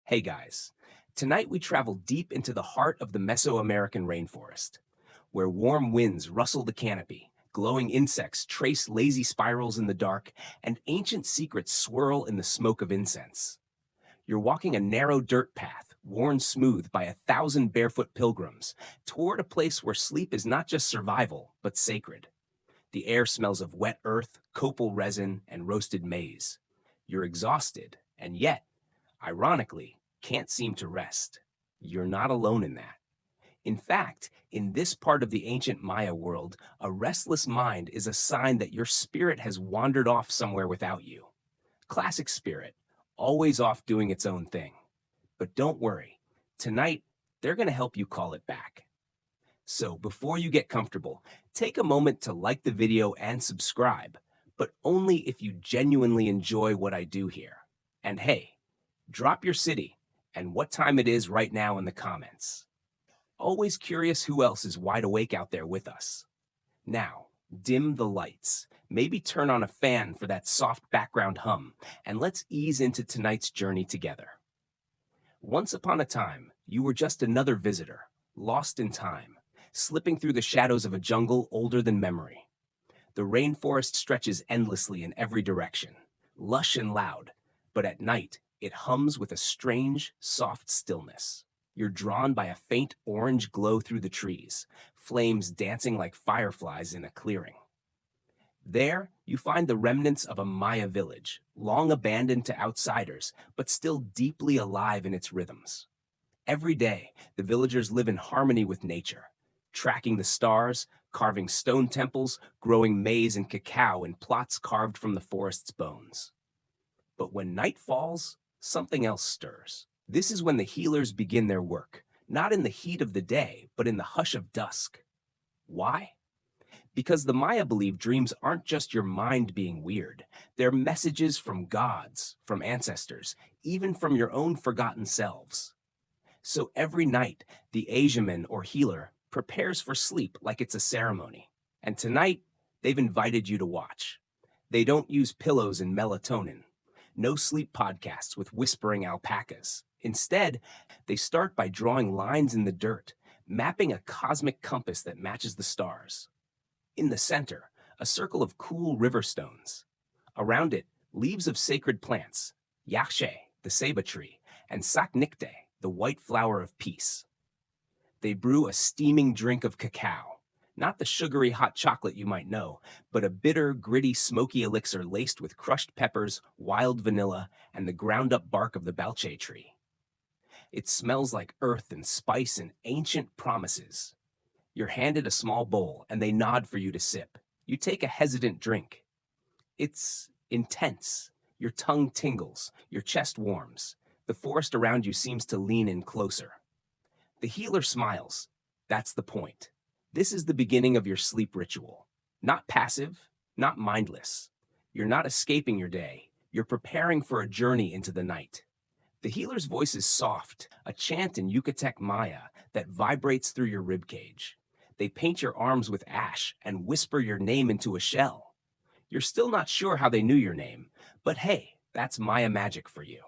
Hey guys, tonight we travel deep into the heart of the Mesoamerican rainforest, where warm winds rustle the canopy, glowing insects trace lazy spirals in the dark, and ancient secrets swirl in the smoke of incense. You're walking a narrow dirt path, worn smooth by 1,000 barefoot pilgrims, toward a place where sleep is not just survival, but sacred. The air smells of wet earth, copal resin, and roasted maize. You're exhausted, and yet, ironically, can't seem to rest. You're not alone in that. In fact, in this part of the ancient Maya world, a restless mind is a sign that your spirit has wandered off somewhere without you. Classic spirit, always off doing its own thing. But don't worry, tonight they're going to help you call it back. So before you get comfortable, take a moment to like the video and subscribe, but only if you genuinely enjoy what I do here. And hey, drop your city and what time it is right now in the comments. Always curious who else is wide awake out there with us. Now, dim the lights, maybe turn on a fan for that soft background hum, and let's ease into tonight's journey together. Once upon a time, you were just another visitor, lost in time, slipping through the shadows of a jungle older than memory. The rainforest stretches endlessly in every direction, lush and loud, but at night, it hums with a strange, soft stillness. You're drawn by a faint orange glow through the trees, flames dancing like fireflies in a clearing. There, you find the remnants of a Maya village, long abandoned to outsiders, but still deeply alive in its rhythms. Every day, the villagers live in harmony with nature, tracking the stars, carving stone temples, growing maize and cacao in plots carved from the forest's bones. But when night falls, something else stirs. This is when the healers begin their work, not in the heat of the day, but in the hush of dusk. Why? Because the Maya believe dreams aren't just your mind being weird. They're messages from gods, from ancestors, even from your own forgotten selves. So every night, the Asiaman or healer prepares for sleep like it's a ceremony. And tonight, they've invited you to watch. They don't use pillows and melatonin. No sleep podcasts with whispering alpacas. Instead, they start by drawing lines in the dirt, mapping a cosmic compass that matches the stars. In the center, a circle of cool river stones. Around it, leaves of sacred plants, yakshe, the ceiba tree, and saknikte, the white flower of peace. They brew a steaming drink of cacao, not the sugary hot chocolate you might know, but a bitter, gritty, smoky elixir laced with crushed peppers, wild vanilla, and the ground-up bark of the balche tree. It smells like earth and spice and ancient promises. You're handed a small bowl, and they nod for you to sip. You take a hesitant drink. It's intense. Your tongue tingles, your chest warms. The forest around you seems to lean in closer. The healer smiles. That's the point. This is the beginning of your sleep ritual. Not passive, not mindless. You're not escaping your day. You're preparing for a journey into the night. The healer's voice is soft, a chant in Yucatec Maya that vibrates through your ribcage. They paint your arms with ash and whisper your name into a shell. You're still not sure how they knew your name, but hey, that's Maya magic for you.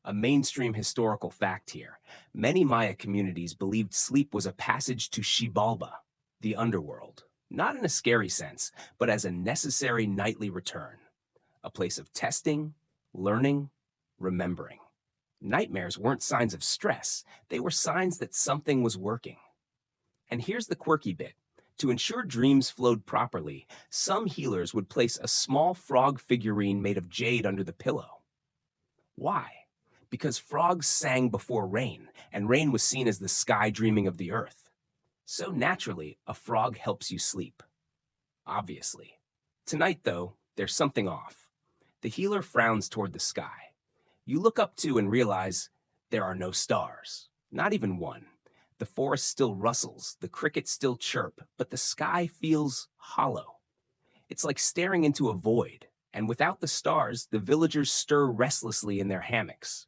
A mainstream historical fact here. Many Maya communities believed sleep was a passage to Xibalba, the underworld. Not in a scary sense, but as a necessary nightly return. A place of testing, learning, remembering. Nightmares weren't signs of stress. They were signs that something was working. And here's the quirky bit. To ensure dreams flowed properly, some healers would place a small frog figurine made of jade under the pillow. Why? Because frogs sang before rain, and rain was seen as the sky dreaming of the earth. So naturally, a frog helps you sleep. Obviously. Tonight, though, there's something off. The healer frowns toward the sky. You look up to and realize there are no stars, not even one. The forest still rustles, the crickets still chirp, but the sky feels hollow. It's like staring into a void, and without the stars, the villagers stir restlessly in their hammocks.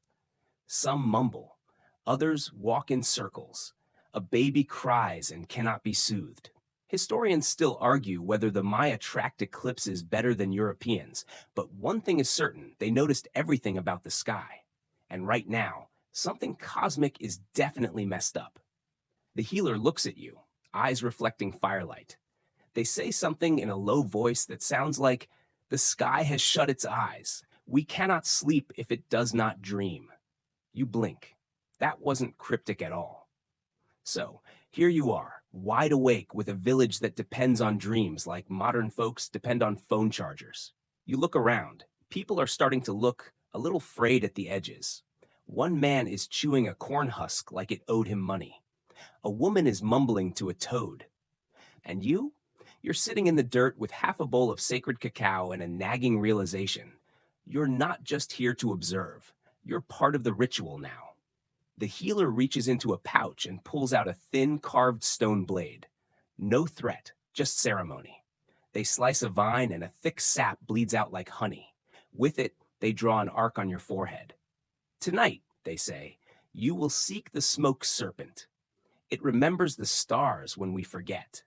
Some mumble, others walk in circles. A baby cries and cannot be soothed. Historians still argue whether the Maya tracked eclipses better than Europeans, but one thing is certain, they noticed everything about the sky. And right now, Something cosmic is definitely messed up. The healer looks at you, eyes reflecting firelight. They say something in a low voice that sounds like, "The sky has shut its eyes. We cannot sleep if it does not dream." You blink. That wasn't cryptic at all. So, here you are, wide awake with a village that depends on dreams like modern folks depend on phone chargers. You look around. People are starting to look a little frayed at the edges. One man is chewing a corn husk like it owed him money. A woman is mumbling to a toad. And you? You're sitting in the dirt with half a bowl of sacred cacao and a nagging realization. You're not just here to observe. You're part of the ritual now. The healer reaches into a pouch and pulls out a thin carved stone blade. No threat, just ceremony. They slice a vine and a thick sap bleeds out like honey. With it, they draw an arc on your forehead. Tonight, they say, you will seek the smoke serpent. It remembers the stars when we forget.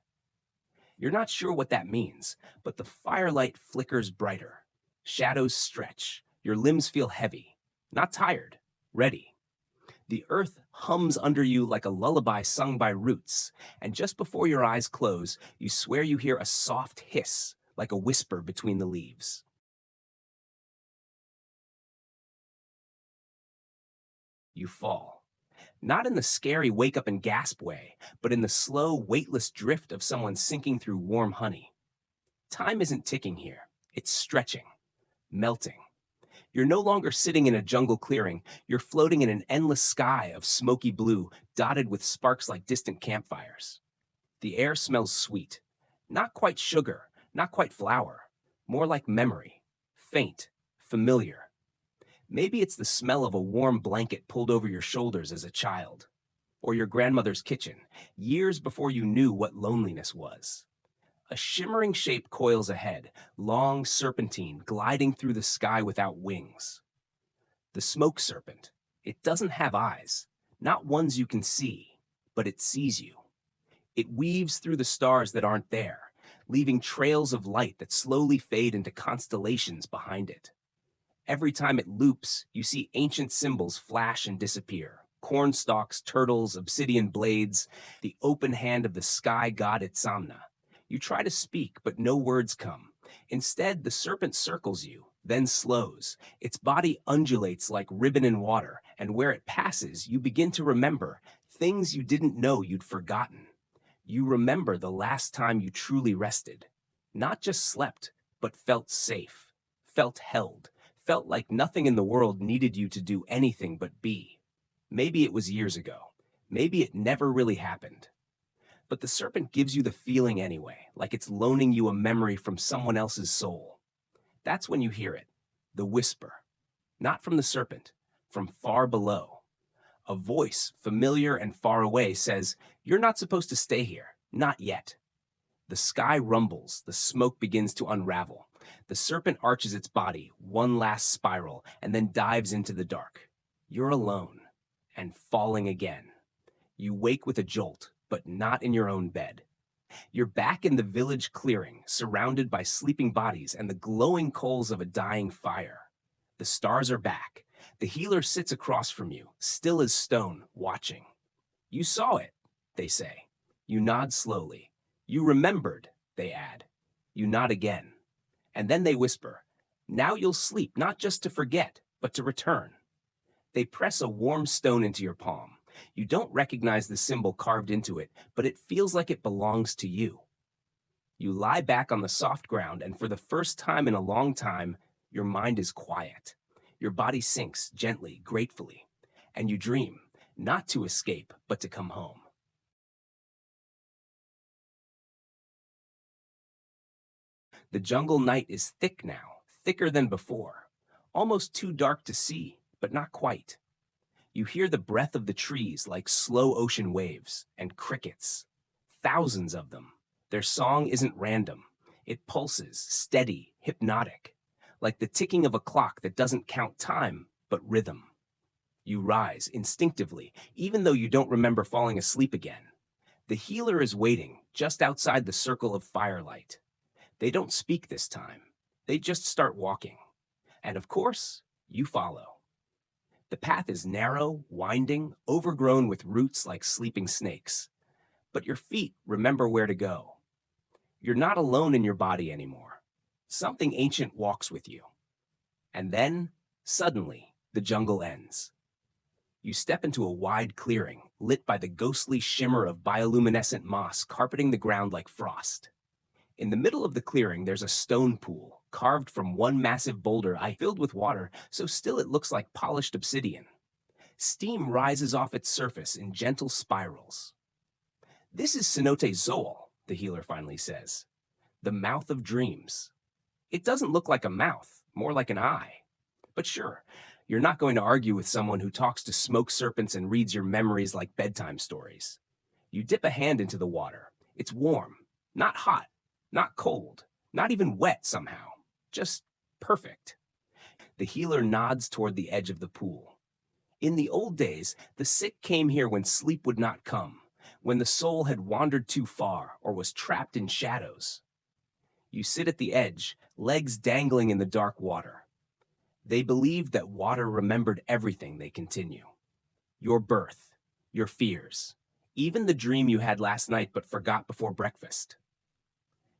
You're not sure what that means, but the firelight flickers brighter. Shadows stretch. Your limbs feel heavy. Not tired. Ready. The earth hums under you like a lullaby sung by roots, and just before your eyes close, you swear you hear a soft hiss, like a whisper between the leaves. You fall. Not in the scary wake up and gasp way, but in the slow, weightless drift of someone sinking through warm honey. Time isn't ticking here. It's stretching, melting. You're no longer sitting in a jungle clearing. You're floating in an endless sky of smoky blue, dotted with sparks like distant campfires. The air smells sweet. Not quite sugar, not quite flour. More like memory. Faint, familiar. Maybe it's the smell of a warm blanket pulled over your shoulders as a child. Or your grandmother's kitchen, years before you knew what loneliness was. A shimmering shape coils ahead, long serpentine gliding through the sky without wings. The smoke serpent. It doesn't have eyes, not ones you can see, but it sees you. It weaves through the stars that aren't there, leaving trails of light that slowly fade into constellations behind it. Every time it loops, you see ancient symbols flash and disappear. Corn stalks, turtles, obsidian blades, the open hand of the sky god Itzamna. You try to speak, but no words come. Instead, the serpent circles you, then slows. Its body undulates like ribbon in water, and where it passes, you begin to remember things you didn't know you'd forgotten. You remember the last time you truly rested. Not just slept, but felt safe, felt held, felt like nothing in the world needed you to do anything but be. Maybe it was years ago. Maybe it never really happened. But the serpent gives you the feeling anyway, like it's loaning you a memory from someone else's soul. That's when you hear it, the whisper. Not from the serpent, from far below. A voice, familiar and far away, says, "You're not supposed to stay here, not yet." The sky rumbles, the smoke begins to unravel. The serpent arches its body, one last spiral, and then dives into the dark. You're alone, and falling again. You wake with a jolt, but not in your own bed. You're back in the village clearing, surrounded by sleeping bodies and the glowing coals of a dying fire. The stars are back. The healer sits across from you, still as stone, watching. You saw it, they say. You nod slowly. You remembered, they add. You nod again. And then they whisper, "Now you'll sleep, not just to forget, but to return." They press a warm stone into your palm. You don't recognize the symbol carved into it, but it feels like it belongs to you. You lie back on the soft ground, and for the first time in a long time, your mind is quiet. Your body sinks gently, gratefully, and you dream, not to escape, but to come home. The jungle night is thick now, thicker than before, almost too dark to see, but not quite. You hear the breath of the trees like slow ocean waves, and crickets. Thousands of them. Their song isn't random. It pulses, steady, hypnotic, like the ticking of a clock that doesn't count time, but rhythm. You rise instinctively, even though you don't remember falling asleep again. The healer is waiting, just outside the circle of firelight. They don't speak this time. They just start walking. And of course, you follow. The path is narrow, winding, overgrown with roots like sleeping snakes. But your feet remember where to go. You're not alone in your body anymore. Something ancient walks with you. And then, suddenly, the jungle ends. You step into a wide clearing, lit by the ghostly shimmer of bioluminescent moss carpeting the ground like frost. In the middle of the clearing, there's a stone pool, carved from one massive boulder filled with water, so still it looks like polished obsidian. Steam rises off its surface in gentle spirals. This is Cenote Zoal, the healer finally says. The mouth of dreams. It doesn't look like a mouth, more like an eye. But sure, you're not going to argue with someone who talks to smoke serpents and reads your memories like bedtime stories. You dip a hand into the water. It's warm, not hot, not cold, not even wet somehow. Just perfect. The healer nods toward the edge of the pool. In the old days, the sick came here when sleep would not come, when the soul had wandered too far or was trapped in shadows. You sit at the edge, legs dangling in the dark water. They believed that water remembered everything, they continue. Your birth, your fears, even the dream you had last night but forgot before breakfast.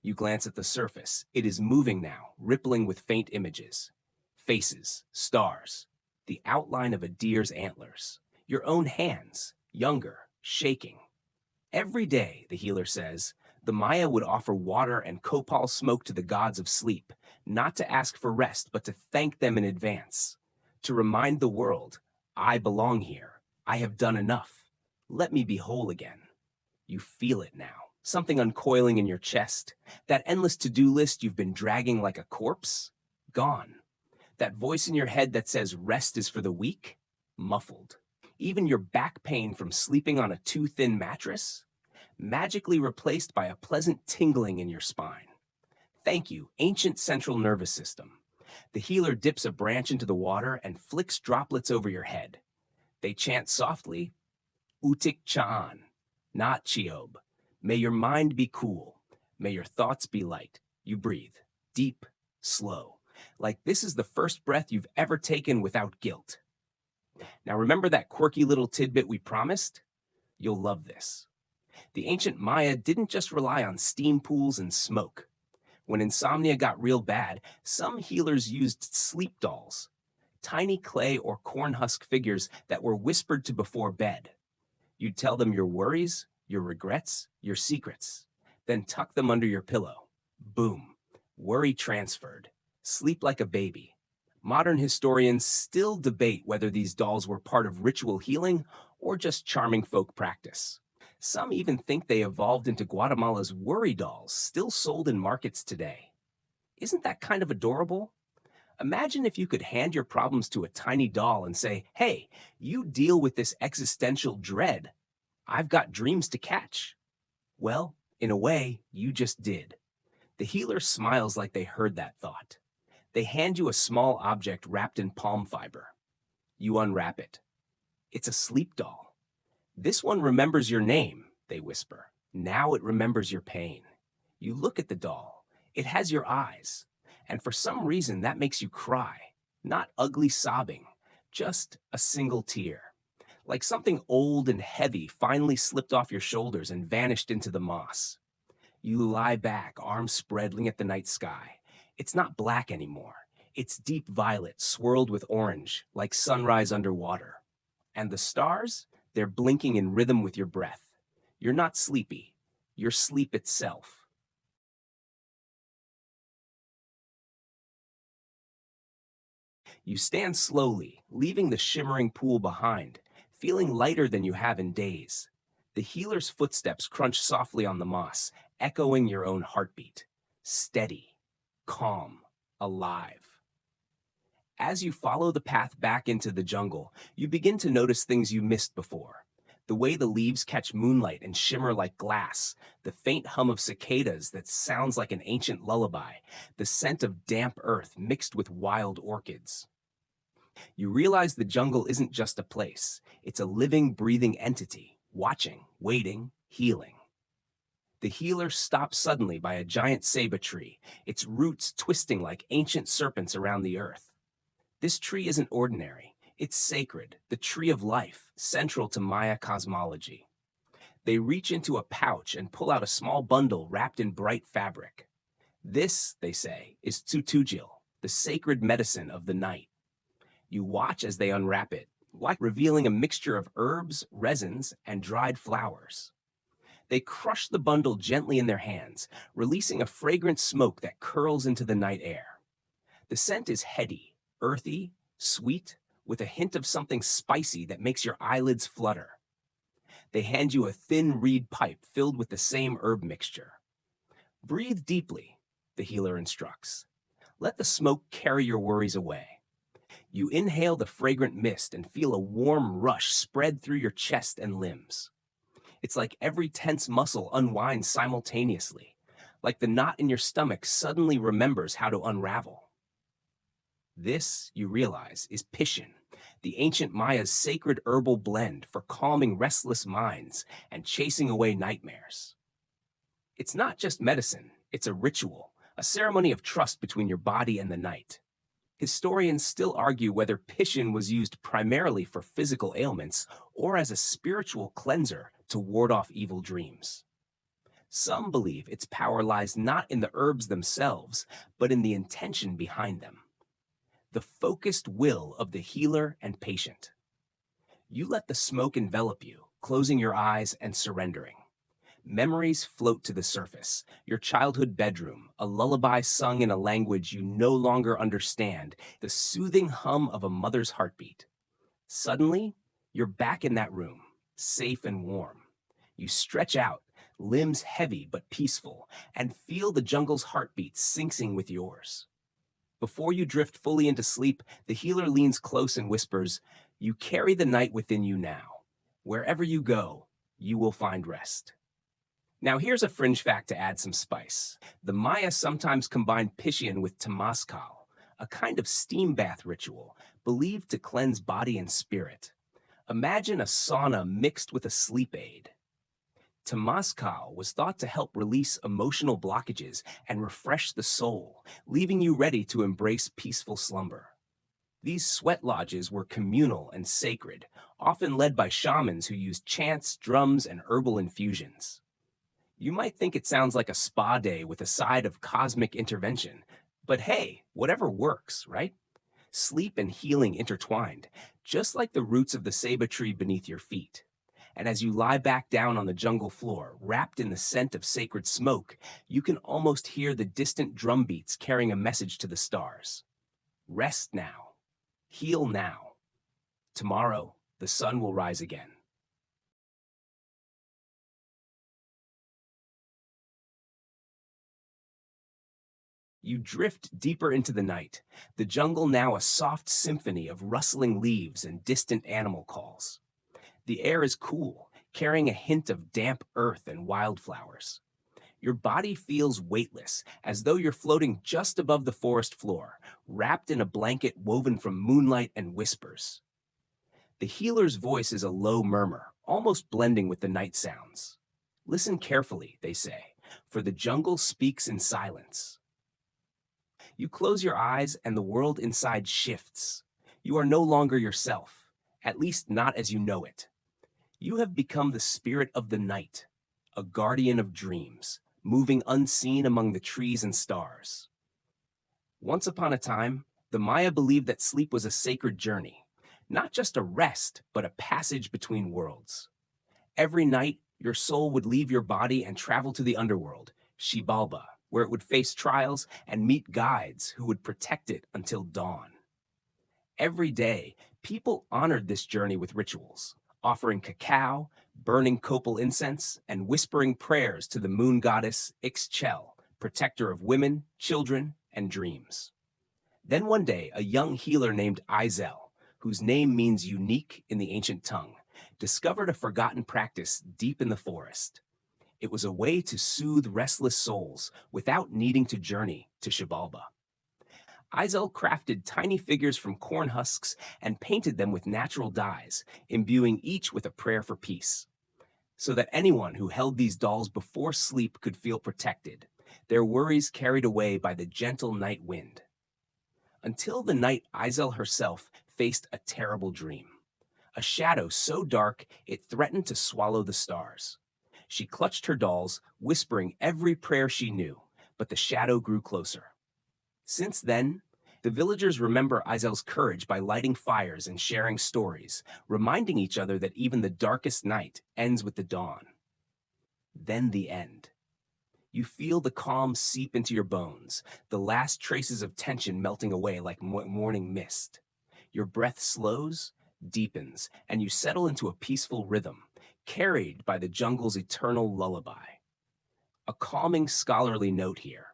You glance at the surface. It is moving now, rippling with faint images. Faces, stars, the outline of a deer's antlers, your own hands, younger, shaking. Every day, the healer says, the Maya would offer water and copal smoke to the gods of sleep, not to ask for rest, but to thank them in advance, to remind the world, I belong here. I have done enough. Let me be whole again. You feel it now, something uncoiling in your chest. That endless to-do list you've been dragging like a corpse, gone. That voice in your head that says rest is for the weak, muffled. Even your back pain from sleeping on a too thin mattress, magically replaced by a pleasant tingling in your spine. Thank you, ancient central nervous system. The healer dips a branch into the water and flicks droplets over your head. They chant softly, Utik Chaan, not Chiob. May your mind be cool. May your thoughts be light. You breathe, deep, slow, like this is the first breath you've ever taken without guilt. Now remember that quirky little tidbit we promised? You'll love this. The ancient Maya didn't just rely on steam pools and smoke. When insomnia got real bad, some healers used sleep dolls, tiny clay or corn husk figures that were whispered to before bed. You'd tell them your worries, your regrets, your secrets, then tuck them under your pillow. Boom. Worry transferred. Sleep like a baby. Modern historians still debate whether these dolls were part of ritual healing or just charming folk practice. Some even think they evolved into Guatemala's worry dolls, still sold in markets today. Isn't that kind of adorable? Imagine if you could hand your problems to a tiny doll and say, hey, you deal with this existential dread. I've got dreams to catch. Well, in a way, you just did. The healer smiles like they heard that thought. They hand you a small object wrapped in palm fiber. You unwrap it. It's a sleep doll. This one remembers your name, they whisper. Now it remembers your pain. You look at the doll. It has your eyes. And for some reason, that makes you cry. Not ugly sobbing, just a single tear. Like something old and heavy finally slipped off your shoulders and vanished into the moss. You lie back, arms spread, looking at the night sky. It's not black anymore. It's deep violet, swirled with orange, like sunrise underwater. And the stars? They're blinking in rhythm with your breath. You're not sleepy. You're sleep itself. You stand slowly, leaving the shimmering pool behind, feeling lighter than you have in days. The healer's footsteps crunch softly on the moss, echoing your own heartbeat. Steady, calm, alive. As you follow the path back into the jungle, you begin to notice things you missed before. The way the leaves catch moonlight and shimmer like glass, the faint hum of cicadas that sounds like an ancient lullaby, the scent of damp earth mixed with wild orchids. You realize the jungle isn't just a place. It's a living, breathing entity, watching, waiting, healing. The healer stops suddenly by a giant ceiba tree, its roots twisting like ancient serpents around the earth. This tree isn't ordinary. It's sacred, the tree of life, central to Maya cosmology. They reach into a pouch and pull out a small bundle wrapped in bright fabric. This, they say, is tsutujil, the sacred medicine of the night. You watch as they unwrap it, like revealing a mixture of herbs, resins, and dried flowers. They crush the bundle gently in their hands, releasing a fragrant smoke that curls into the night air. The scent is heady, earthy, sweet, with a hint of something spicy that makes your eyelids flutter. They hand you a thin reed pipe filled with the same herb mixture. Breathe deeply, the healer instructs. Let the smoke carry your worries away. You inhale the fragrant mist and feel a warm rush spread through your chest and limbs. It's like every tense muscle unwinds simultaneously, like the knot in your stomach suddenly remembers how to unravel. This, you realize, is Pishin, the ancient Maya's sacred herbal blend for calming restless minds and chasing away nightmares. It's not just medicine, it's a ritual, a ceremony of trust between your body and the night. Historians still argue whether Pishin was used primarily for physical ailments or as a spiritual cleanser to ward off evil dreams. Some believe its power lies not in the herbs themselves, but in the intention behind them. The focused will of the healer and patient. You let the smoke envelop you, closing your eyes and surrendering. Memories float to the surface. Your childhood bedroom, a lullaby sung in a language you no longer understand, the soothing hum of a mother's heartbeat. Suddenly, you're back in that room, safe and warm. You stretch out, limbs heavy but peaceful, and feel the jungle's heartbeat syncing with yours. Before you drift fully into sleep, the healer leans close and whispers, "You carry the night within you now. Wherever you go, you will find rest." Now here's a fringe fact to add some spice. The Maya sometimes combined Piscian with Temazcal, a kind of steam bath ritual believed to cleanse body and spirit. Imagine a sauna mixed with a sleep aid. Temazcal was thought to help release emotional blockages and refresh the soul, leaving you ready to embrace peaceful slumber. These sweat lodges were communal and sacred, often led by shamans who used chants, drums, and herbal infusions. You might think it sounds like a spa day with a side of cosmic intervention, but hey, whatever works, right? Sleep and healing intertwined, just like the roots of the ceiba tree beneath your feet. And as you lie back down on the jungle floor, wrapped in the scent of sacred smoke, you can almost hear the distant drum beats carrying a message to the stars. Rest now. Heal now. Tomorrow, the sun will rise again. You drift deeper into the night, the jungle now a soft symphony of rustling leaves and distant animal calls. The air is cool, carrying a hint of damp earth and wildflowers. Your body feels weightless, as though you're floating just above the forest floor, wrapped in a blanket woven from moonlight and whispers. The healer's voice is a low murmur, almost blending with the night sounds. Listen carefully, they say, for the jungle speaks in silence. You close your eyes and the world inside shifts. You are no longer yourself, at least not as you know it. You have become the spirit of the night, a guardian of dreams, moving unseen among the trees and stars. Once upon a time, the Maya believed that sleep was a sacred journey, not just a rest, but a passage between worlds. Every night, your soul would leave your body and travel to the underworld, Xibalba, where it would face trials and meet guides who would protect it until dawn. Every day, people honored this journey with rituals, offering cacao, burning copal incense, and whispering prayers to the moon goddess Ixchel, protector of women, children, and dreams. Then one day, a young healer named Izel, whose name means unique in the ancient tongue, discovered a forgotten practice deep in the forest. It was a way to soothe restless souls without needing to journey to Xibalba. Izel crafted tiny figures from corn husks and painted them with natural dyes, imbuing each with a prayer for peace, so that anyone who held these dolls before sleep could feel protected, their worries carried away by the gentle night wind. Until the night Izel herself faced a terrible dream. A shadow so dark it threatened to swallow the stars. She clutched her dolls, whispering every prayer she knew, but the shadow grew closer. Since then, the villagers remember Izel's courage by lighting fires and sharing stories, reminding each other that even the darkest night ends with the dawn. Then the end. You feel the calm seep into your bones, the last traces of tension melting away like morning mist. Your breath slows, deepens, and you settle into a peaceful rhythm, carried by the jungle's eternal lullaby. A calming scholarly note here.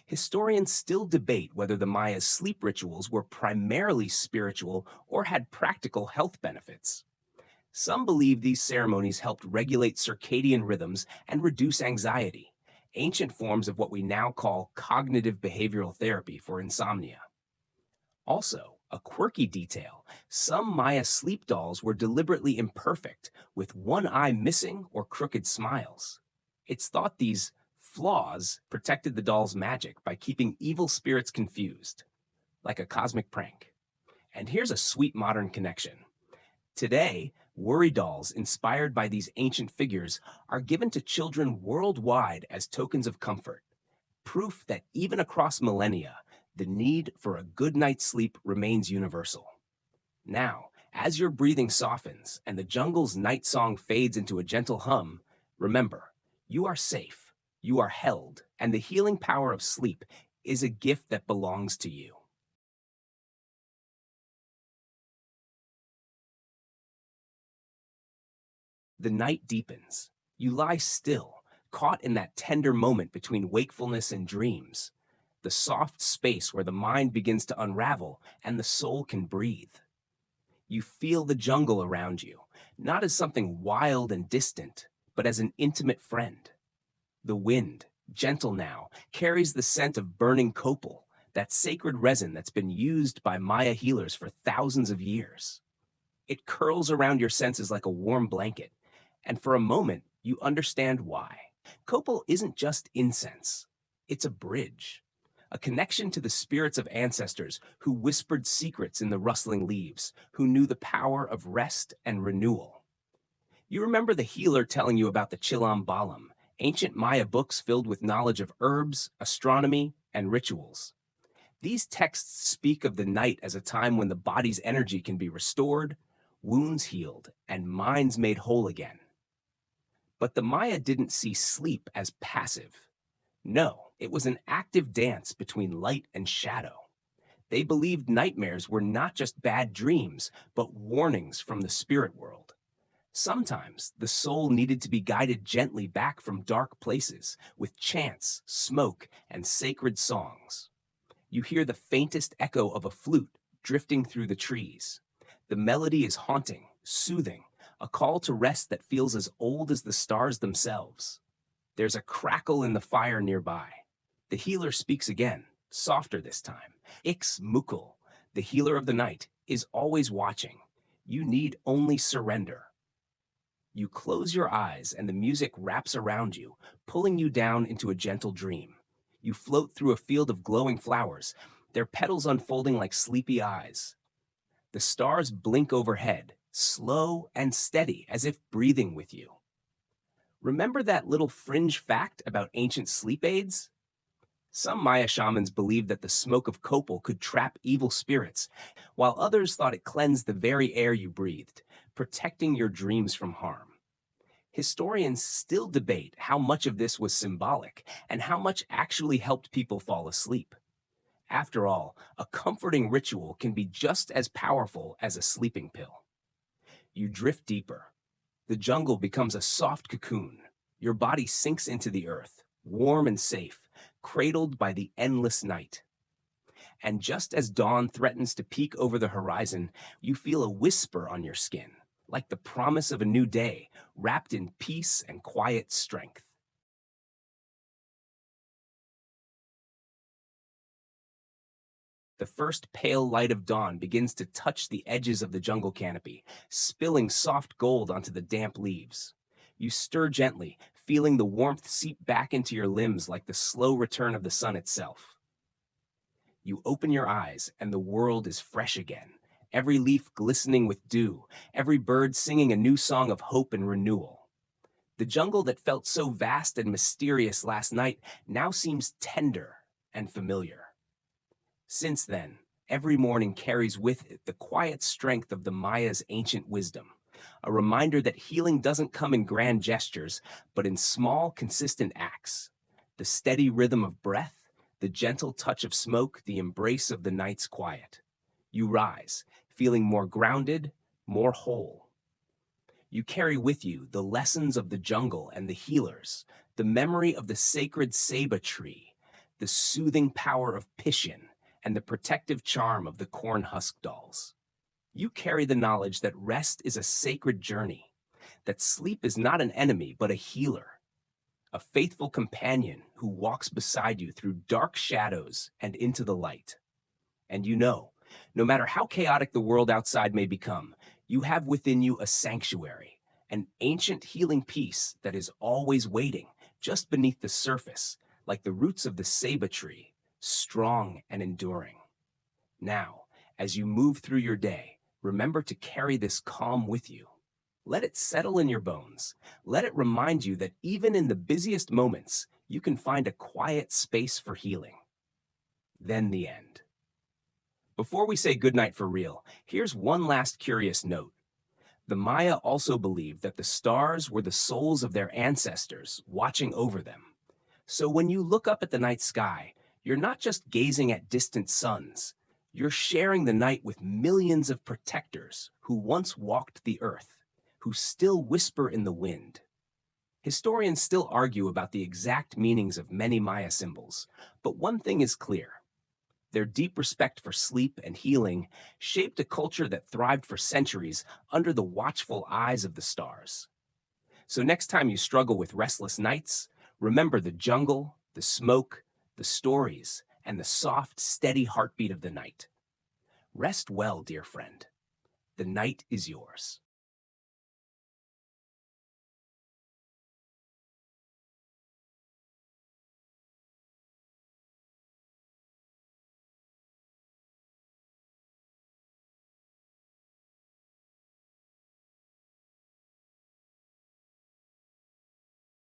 Historians still debate whether the Maya's sleep rituals were primarily spiritual or had practical health benefits. Some believe these ceremonies helped regulate circadian rhythms and reduce anxiety, ancient forms of what we now call cognitive behavioral therapy for insomnia. Also, a quirky detail, some Maya sleep dolls were deliberately imperfect, with one eye missing or crooked smiles. It's thought these flaws protected the doll's magic by keeping evil spirits confused, like a cosmic prank. And here's a sweet modern connection. Today, worry dolls inspired by these ancient figures are given to children worldwide as tokens of comfort, proof that even across millennia, the need for a good night's sleep remains universal. Now, as your breathing softens and the jungle's night song fades into a gentle hum, remember, you are safe, you are held, and the healing power of sleep is a gift that belongs to you. The night deepens. You lie still, caught in that tender moment between wakefulness and dreams, the soft space where the mind begins to unravel and the soul can breathe. You feel the jungle around you, not as something wild and distant, but as an intimate friend. The wind, gentle now, carries the scent of burning copal, that sacred resin that's been used by Maya healers for thousands of years. It curls around your senses like a warm blanket, and for a moment, you understand why. Copal isn't just incense. It's a bridge, a connection to the spirits of ancestors who whispered secrets in the rustling leaves, who knew the power of rest and renewal. You remember the healer telling you about the Chilam Balam, ancient Maya books filled with knowledge of herbs, astronomy, and rituals. These texts speak of the night as a time when the body's energy can be restored, wounds healed, and minds made whole again. But the Maya didn't see sleep as passive. No, it was an active dance between light and shadow. They believed nightmares were not just bad dreams, but warnings from the spirit world. Sometimes the soul needed to be guided gently back from dark places with chants, smoke, and sacred songs. You hear the faintest echo of a flute drifting through the trees. The melody is haunting, soothing, a call to rest that feels as old as the stars themselves. There's a crackle in the fire nearby. The healer speaks again, softer this time. Ix Mukul, the healer of the night, is always watching. You need only surrender. You close your eyes and the music wraps around you, pulling you down into a gentle dream. You float through a field of glowing flowers, their petals unfolding like sleepy eyes. The stars blink overhead, slow and steady, as if breathing with you. Remember that little fringe fact about ancient sleep aids? Some Maya shamans believed that the smoke of copal could trap evil spirits, while others thought it cleansed the very air you breathed, protecting your dreams from harm. Historians still debate how much of this was symbolic and how much actually helped people fall asleep. After all, a comforting ritual can be just as powerful as a sleeping pill. You drift deeper. The jungle becomes a soft cocoon. Your body sinks into the earth, warm and safe, cradled by the endless night. And just as dawn threatens to peek over the horizon, you feel a whisper on your skin, like the promise of a new day, wrapped in peace and quiet strength. The first pale light of dawn begins to touch the edges of the jungle canopy, spilling soft gold onto the damp leaves. You stir gently, feeling the warmth seep back into your limbs like the slow return of the sun itself. You open your eyes and the world is fresh again, every leaf glistening with dew, every bird singing a new song of hope and renewal. The jungle that felt so vast and mysterious last night now seems tender and familiar. Since then, every morning carries with it the quiet strength of the Maya's ancient wisdom, a reminder that healing doesn't come in grand gestures, but in small, consistent acts. The steady rhythm of breath, the gentle touch of smoke, the embrace of the night's quiet. You rise, feeling more grounded, more whole. You carry with you the lessons of the jungle and the healers, the memory of the sacred ceiba tree, the soothing power of pishin, and the protective charm of the corn husk dolls. You carry the knowledge that rest is a sacred journey, that sleep is not an enemy but a healer, a faithful companion who walks beside you through dark shadows and into the light. And you know, no matter how chaotic the world outside may become, you have within you a sanctuary, an ancient healing peace that is always waiting just beneath the surface, like the roots of the ceiba tree, strong and enduring. Now, as you move through your day, remember to carry this calm with you. Let it settle in your bones. Let it remind you that even in the busiest moments, you can find a quiet space for healing. Then the end. Before we say goodnight for real, here's one last curious note. The Maya also believed that the stars were the souls of their ancestors watching over them. So when you look up at the night sky, you're not just gazing at distant suns. You're sharing the night with millions of protectors who once walked the earth, who still whisper in the wind. Historians still argue about the exact meanings of many Maya symbols, but one thing is clear. Their deep respect for sleep and healing shaped a culture that thrived for centuries under the watchful eyes of the stars. So next time you struggle with restless nights, remember the jungle, the smoke, the stories, and the soft, steady heartbeat of the night. Rest well, dear friend. The night is yours.